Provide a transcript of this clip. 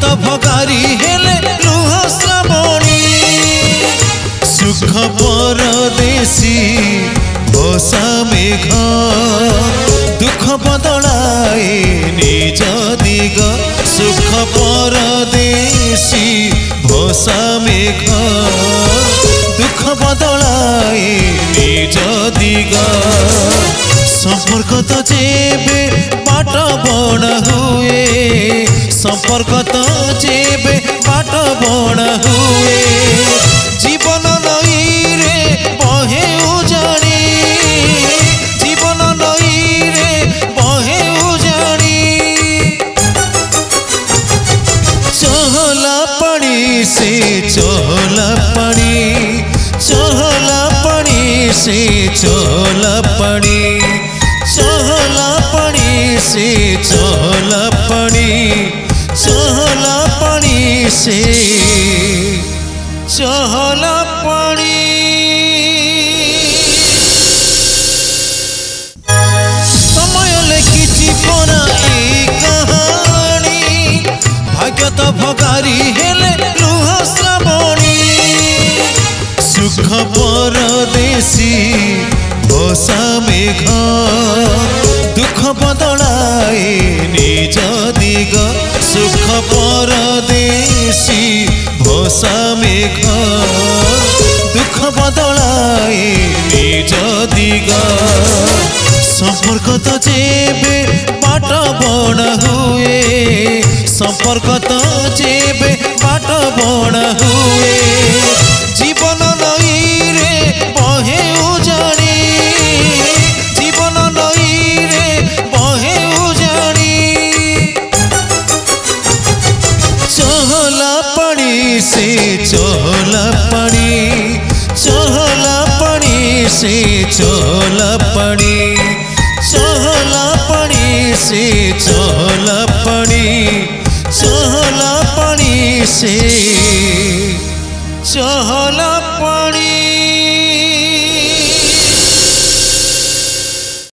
तो भगारी हेले लुह श्रावणी सुख परदेसी भोसा मेघ दुख बदलाए निज दिग सुख परदेसी भोसा मेघ दुख बदलाए निज दिग संपर्क तो जेबे बाट बण हुए संपर्क तो जेबे बाट बण हुए जीवन नई रे बहे उजाड़ी जीवन नई रे बहे उजाड़ी चहला पानी से चहला पानी चहला पानी से चहला पानी चहला पानी से चहला पानी चहला पानी से चहला पानी समय लिखी परा ए कहानी भाग्य तो भगारी हेले लुह श्रावणी सुख परदेसी भोसा मेघ दुख बदलाए निज दिग सुख परदेसी भोसा मेघ दुख बदलाए निज दिग संपर्क तो जेबे बाट बण हुए संपर्क तो जेबे बाट बण हुए जीवन नई रे बहे उजाड़ी जीवन नई रे बहे उजाड़ी चहला पानी से चहला पानी चहला पानी से चहला पानी चहला पानी से चहला पानी चहला पानी से चहला पानी